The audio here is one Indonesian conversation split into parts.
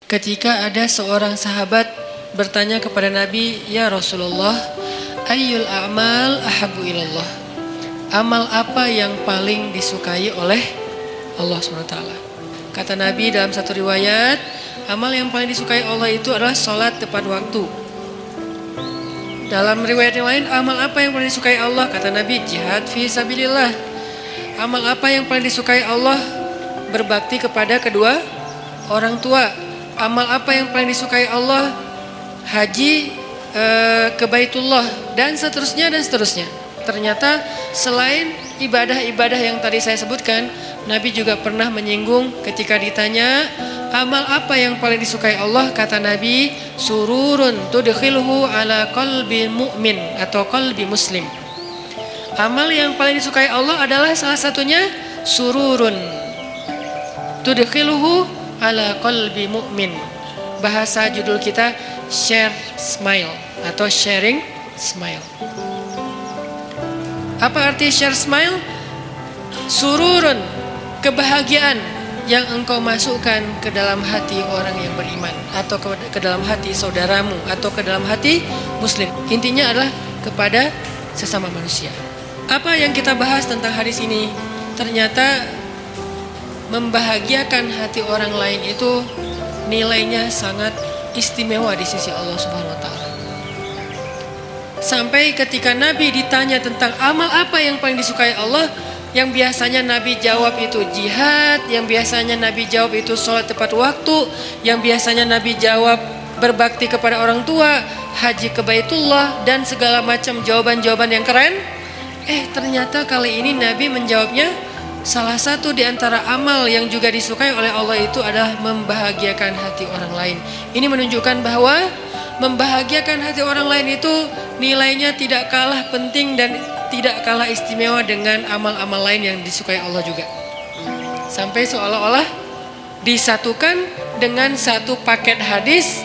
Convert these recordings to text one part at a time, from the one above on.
Ketika ada seorang sahabat bertanya kepada Nabi, "Ya Rasulullah, ayyul a'mal ahabbu ilallah?" Amal apa yang paling disukai oleh Allah SWT? Kata Nabi dalam satu riwayat, amal yang paling disukai Allah itu adalah sholat tepat waktu. Dalam riwayat yang lain, amal apa yang paling disukai Allah? Kata Nabi, jihad fi sabilillah. Amal apa yang paling disukai Allah? Berbakti kepada kedua orang tua. Amal apa yang paling disukai Allah? Haji ke Baitullah, dan seterusnya dan seterusnya. Ternyata selain ibadah-ibadah yang tadi saya sebutkan, Nabi juga pernah menyinggung ketika ditanya, amal apa yang paling disukai Allah? Kata Nabi, sururun tudkhilhu ala qalbi mu'min atau qalbi muslim. Amal yang paling disukai Allah adalah salah satunya sururun tudkhilhu ala qalbi mu'min. Bahasa judul kita share smile atau sharing smile. Apa arti share smile? Sururun, kebahagiaan yang engkau masukkan ke dalam hati orang yang beriman, atau ke dalam hati saudaramu, atau ke dalam hati muslim. Intinya adalah kepada sesama manusia. Apa yang kita bahas tentang hadis ini? Ternyata membahagiakan hati orang lain itu nilainya sangat istimewa di sisi Allah Subhanahu wa taala. Sampai ketika Nabi ditanya tentang amal apa yang paling disukai Allah, yang biasanya Nabi jawab itu jihad, yang biasanya Nabi jawab itu sholat tepat waktu, yang biasanya Nabi jawab berbakti kepada orang tua, haji ke Baitullah, dan segala macam jawaban-jawaban yang keren. Ternyata kali ini Nabi menjawabnya, salah satu di antara amal yang juga disukai oleh Allah itu adalah membahagiakan hati orang lain. Ini menunjukkan bahwa membahagiakan hati orang lain itu nilainya tidak kalah penting dan tidak kalah istimewa dengan amal-amal lain yang disukai Allah juga. Sampai seolah-olah disatukan dengan satu paket hadis,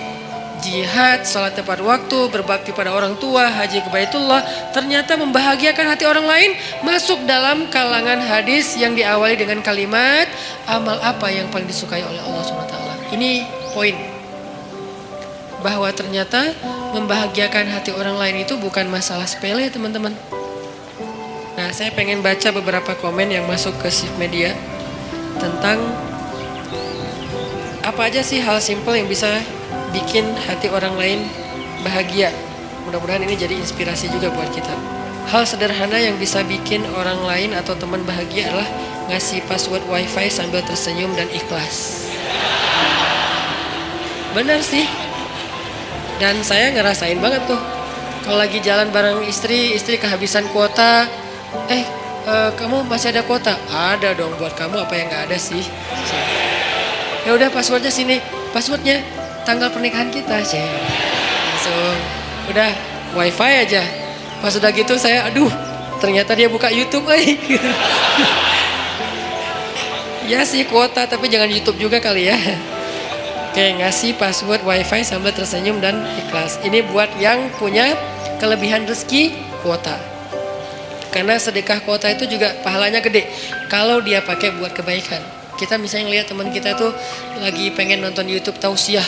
jihad, salat tepat waktu, berbakti pada orang tua, haji ke Baitullah. Ternyata membahagiakan hati orang lain masuk dalam kalangan hadis yang diawali dengan kalimat amal apa yang paling disukai oleh Allah SWT. Ini poin, bahwa ternyata membahagiakan hati orang lain itu bukan masalah sepele, teman-teman. Nah, saya pengen baca beberapa komen yang masuk ke Shift Media tentang apa aja sih hal simple yang bisa bikin hati orang lain bahagia. Mudah-mudahan ini jadi inspirasi juga buat kita. Hal sederhana yang bisa bikin orang lain atau teman bahagia adalah ngasih password wifi sambil tersenyum dan ikhlas. Benar sih. Dan saya ngerasain banget tuh, kalau lagi jalan bareng istri kehabisan kuota, kamu masih ada kuota? Ada dong, buat kamu apa yang nggak ada sih? Ya udah, passwordnya sini, passwordnya tanggal pernikahan kita sih. Langsung, udah wifi aja. Pas udah gitu saya, ternyata dia buka YouTube, Ya sih kuota, tapi jangan YouTube juga kali ya. Oke, ngasih password wifi sambil tersenyum dan ikhlas. Ini buat yang punya kelebihan rezeki kuota. Karena sedekah kuota itu juga pahalanya gede kalau dia pakai buat kebaikan. Kita misalnya ngeliat teman kita tuh lagi pengen nonton YouTube tausiah,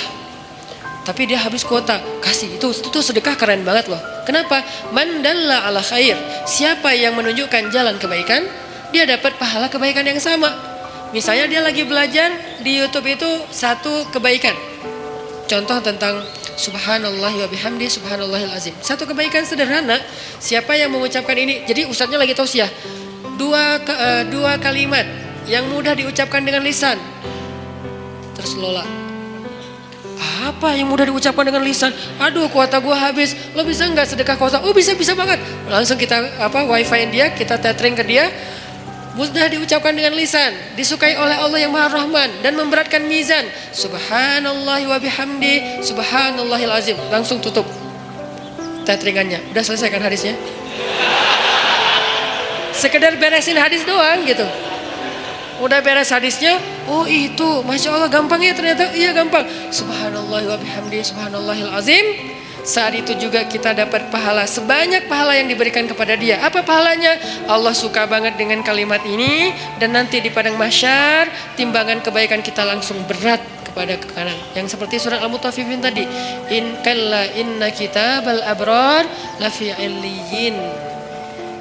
tapi dia habis kuota, kasih. Itu sedekah keren banget loh. Kenapa? Man dalla ala khair. Siapa yang menunjukkan jalan kebaikan, dia dapat pahala kebaikan yang sama. Misalnya dia lagi belajar di YouTube itu satu kebaikan, contoh tentang subhanallah wa bihamdi subhanallahil azim. Satu kebaikan sederhana, siapa yang mengucapkan ini? Jadi ustadznya lagi tausiah, dua kalimat yang mudah diucapkan dengan lisan. Terus Lola, apa yang mudah diucapkan dengan lisan? Kuota gua habis. Lo bisa nggak sedekah kuota? Oh bisa banget. Langsung kita wifi dia, kita tethering ke dia. Mudah diucapkan dengan lisan, disukai oleh Allah yang Maha Rahman dan memberatkan mizan. Subhanallah wa bihamdi subhanallahil azim. Langsung tutup tetheringannya. Udah selesai kan hadisnya? Sekedar beresin hadis doang gitu. Udah beres hadisnya, itu Masya Allah gampang ya ternyata. Iya gampang. Subhanallah wa bihamdi subhanallahil azim. Saat itu juga kita dapat pahala sebanyak pahala yang diberikan kepada dia. Apa pahalanya? Allah suka banget dengan kalimat ini, dan nanti di padang mahsyar timbangan kebaikan kita langsung berat kepada ke kanan. Yang seperti surat Al-Mutaffifin tadi. Inna kitabal abrar lafi illiyin.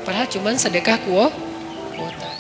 Padahal cuman sedekah kuota.